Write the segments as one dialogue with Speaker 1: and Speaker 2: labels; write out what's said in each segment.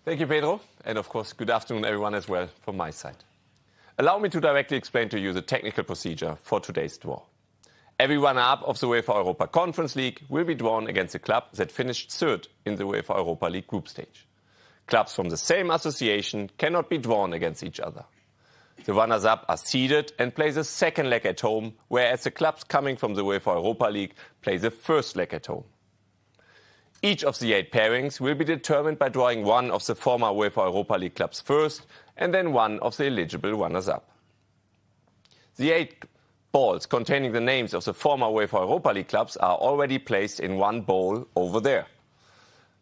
Speaker 1: Thank you, Pedro. And of course, good afternoon, everyone, as well from my side. Allow me to directly explain to you the technical procedure for today's draw. Every runner-up of the UEFA Europa Conference League will be drawn against a club that finished third in the UEFA Europa League group stage. Clubs from the same association cannot be drawn against each other. The runners-up are seeded and play the second leg at home, whereas the clubs coming from the UEFA Europa League play the first leg at home. Each of the 8 pairings will be determined by drawing one of the former UEFA Europa League clubs first and then one of the eligible runners-up. The 8 balls containing the names of the former UEFA Europa League clubs are already placed in one bowl over there.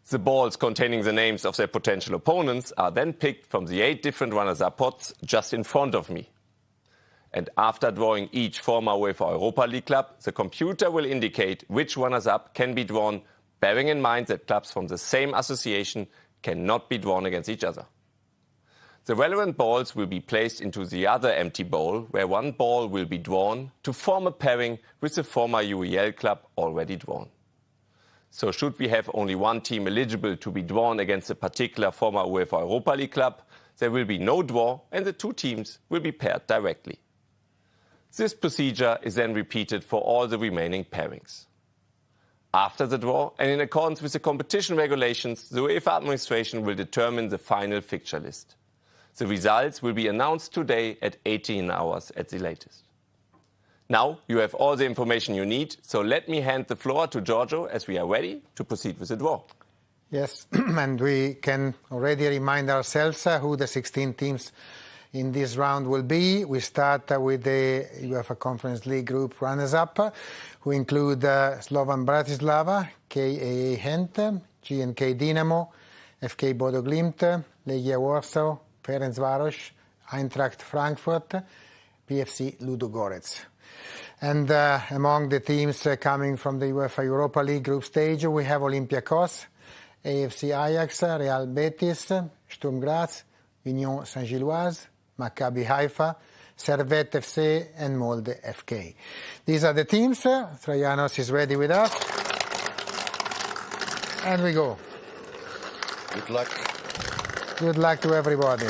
Speaker 1: The balls containing the names of their potential opponents are then picked from the 8 different runners-up pots just in front of me. And after drawing each former UEFA Europa League club, the computer will indicate which runners-up can be drawn, bearing in mind that clubs from the same association cannot be drawn against each other. The relevant balls will be placed into the other empty bowl, where one ball will be drawn to form a pairing with the former UEL club already drawn. So should we have only one team eligible to be drawn against a particular former UEFA Europa League club, there will be no draw and the 2 teams will be paired directly. This procedure is then repeated for all the remaining pairings. After the draw, and in accordance with the competition regulations, the UEFA administration will determine the final fixture list. The results will be announced today at 18 hours at the latest. Now you have all the information you need, so let me hand the floor to Giorgio as we are ready to proceed with the draw.
Speaker 2: Yes, and we can already remind ourselves who the 16 teams in this round will be. We start with the UEFA Conference League group runners-up, who include Slovan Bratislava, KAA Gent, G&K Dinamo, FK Bodo Glimt, Legia Warsaw, Ferencváros, Eintracht Frankfurt, PFC Ludogorets. And among the teams coming from the UEFA Europa League group stage, we have Olympiacos, AFC Ajax, Real Betis, Sturm Graz, Union Saint-Gilloise, Maccabi Haifa, Servette FC and Molde FK. These are the teams. Trajanos is ready with us. And we go.
Speaker 3: Good luck.
Speaker 2: Good luck to everybody.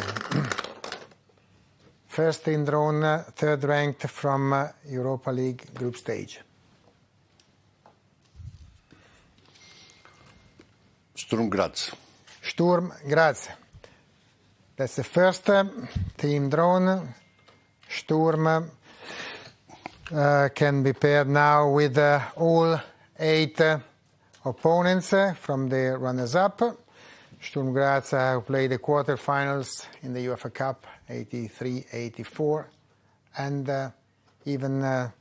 Speaker 2: First in drawn, third ranked from Europa League group stage.
Speaker 3: Sturm Graz.
Speaker 2: Sturm Graz. That's the first team drawn. Sturm can be paired now with all 8 opponents from the runners-up. Sturm Graz who played the quarterfinals in the UEFA Cup 83-84, and even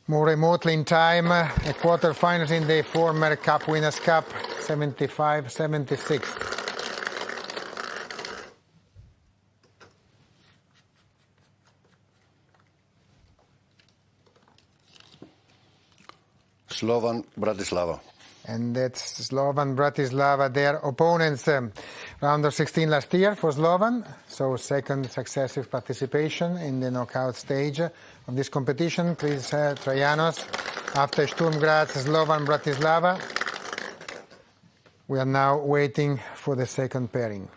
Speaker 2: more remotely in time, a quarterfinals in the former Cup Winners' Cup 75-76.
Speaker 3: Slovan Bratislava.
Speaker 2: And that's Slovan Bratislava, their opponents. Round of 16 last year for Slovan, so second successive participation in the knockout stage of this competition. Please, Trajanos, after Sturm Graz, Slovan Bratislava. We are now waiting for the second pairing.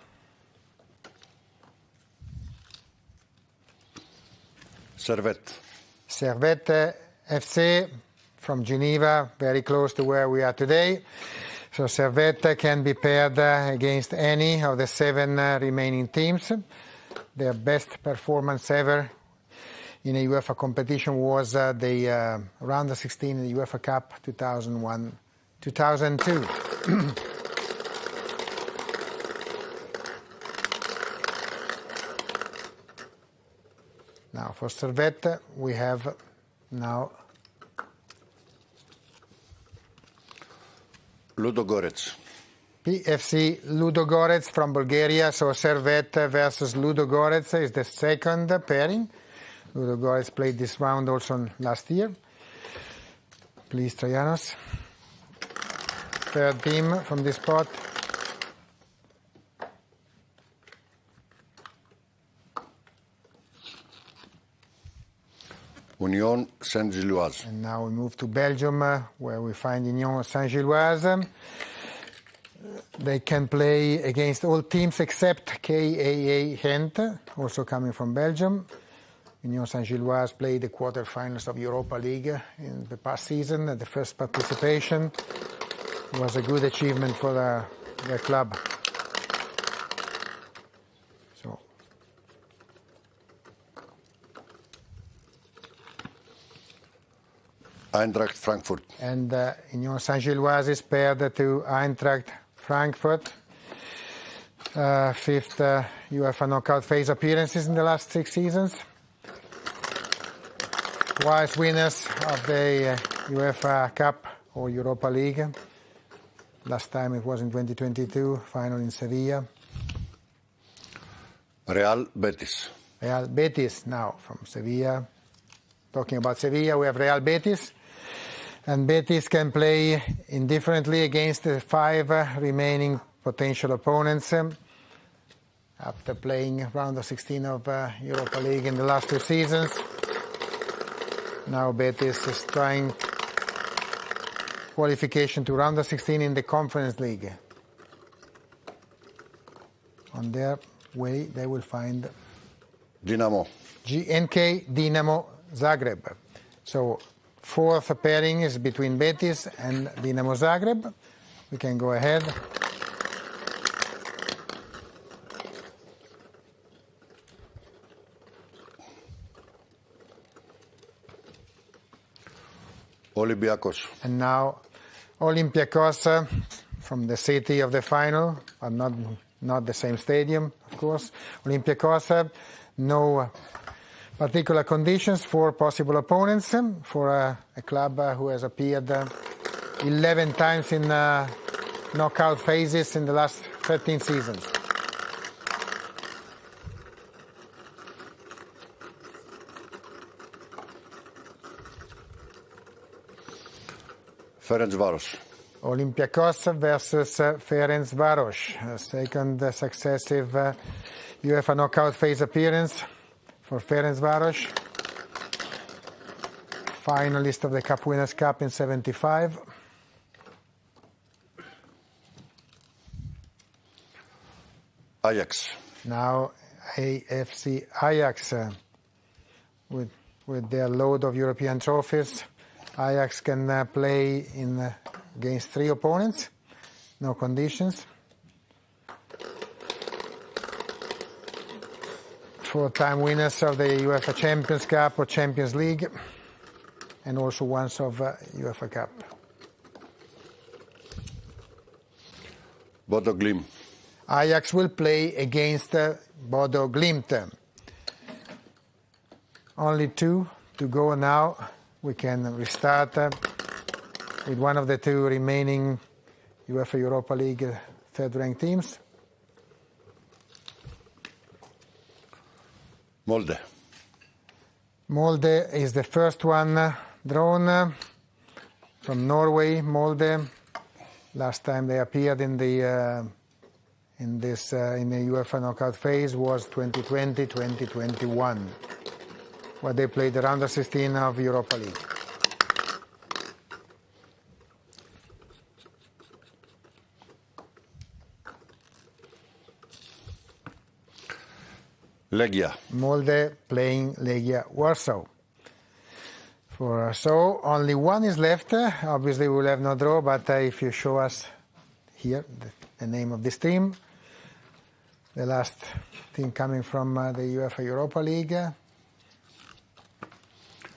Speaker 3: Servette.
Speaker 2: Servette FC from Geneva, very close to where we are today. So Servette can be paired against any of the 7 remaining teams. Their best performance ever in a UEFA competition was the round of 16 in the UEFA Cup 2001-2002. Now for Servette, we have now
Speaker 3: Ludogorets.
Speaker 2: PFC Ludogorets from Bulgaria, so Servette versus Ludogorets is the second pairing. Ludogorets played this round also last year. Please, Trajanos. Third team from this spot.
Speaker 3: Union Saint-Gilloise.
Speaker 2: And now we move to Belgium, where we find Union Saint-Gilloise. They can play against all teams except KAA Gent, also coming from Belgium. Union Saint-Gilloise played the quarterfinals of Europa League in the past season. The first participation was a good achievement for the club. So,
Speaker 3: Eintracht Frankfurt.
Speaker 2: and Union Saint-Gilloise is paired to Eintracht Frankfurt. Fifth UEFA knockout phase appearances in the last 6 seasons. Twice winners of the UEFA Cup or Europa League. Last time it was in 2022, final in Sevilla.
Speaker 3: Real Betis.
Speaker 2: Real Betis now from Sevilla. Talking about Sevilla, we have Real Betis. And Betis can play indifferently against the 5 remaining potential opponents. After playing round of 16 of Europa League in the last 2 seasons. Now Betis is trying qualification to round of 16 in the Conference League. On their way, they will find
Speaker 3: Dinamo.
Speaker 2: GNK Dinamo Zagreb. So 4th pairing is between Betis and Dinamo Zagreb. We can go ahead.
Speaker 3: Olympiacos.
Speaker 2: And now Olympiacos from the city of the final, but not the same stadium, of course. Olympiacos, no particular conditions for possible opponents for a club who has appeared 11 times in knockout phases in the last 13 seasons.
Speaker 3: Ferencváros.
Speaker 2: Olympiacos versus Ferencváros, second successive UEFA knockout phase appearance for Ferencváros. Finalist of the Cup Winners' Cup in '75.
Speaker 3: Ajax.
Speaker 2: Now AFC Ajax with their load of European trophies. Ajax can play against 3 opponents, no conditions. 4-time winners of the UEFA Champions Cup or Champions League, and also once of UEFA Cup.
Speaker 3: Bodo Glimt.
Speaker 2: Ajax will play against Bodo Glimt. Only 2 to go now. We can restart with one of the 2 remaining UEFA Europa League 3rd-ranked teams.
Speaker 3: Molde.
Speaker 2: Molde is the first one drawn from Norway. Molde. Last time they appeared in the UEFA knockout phase was 2020-2021. Where they played the round of 16 of Europa League.
Speaker 3: Legia.
Speaker 2: Molde playing Legia Warsaw. So only one is left. Obviously we'll have no draw, but if you show us here the name of this team, the last team coming from the UEFA Europa League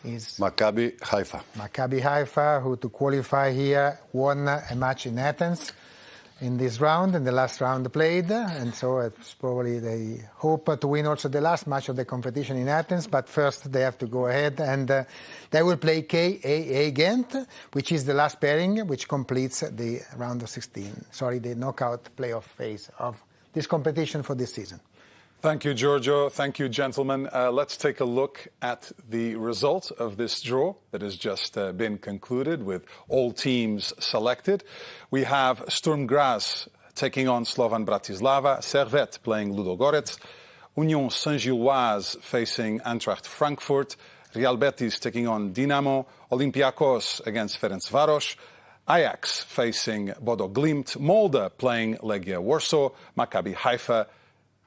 Speaker 2: is
Speaker 3: Maccabi Haifa.
Speaker 2: Maccabi Haifa, who to qualify here won a match in Athens in this round, in the last round played, and so it's probably they hope to win also the last match of the competition in Athens, but first they have to go ahead and they will play KAA Gent, which is the last pairing, which completes the round of 16, the knockout playoff phase of this competition for this season.
Speaker 4: Thank you, Giorgio. Thank you, gentlemen. Let's take a look at the result of this draw that has just been concluded with all teams selected. We have Sturm Graz taking on Slovan Bratislava, Servette playing Ludogorets, Union Saint-Gilloise facing Eintracht Frankfurt, Real Betis taking on Dinamo, Olympiacos against Ferencváros, Ajax facing Bodo Glimt, Molde playing Legia Warsaw, Maccabi Haifa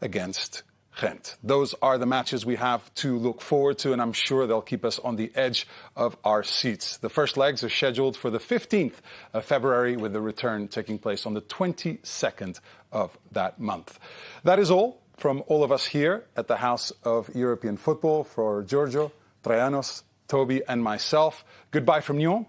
Speaker 4: against Gent. Those are the matches we have to look forward to, and I'm sure they'll keep us on the edge of our seats. The first legs are scheduled for the 15th of February, with the return taking place on the 22nd of that month. That is all from all of us here at the House of European Football. For Giorgio, Trajanos, Toby and myself, goodbye from Nyon.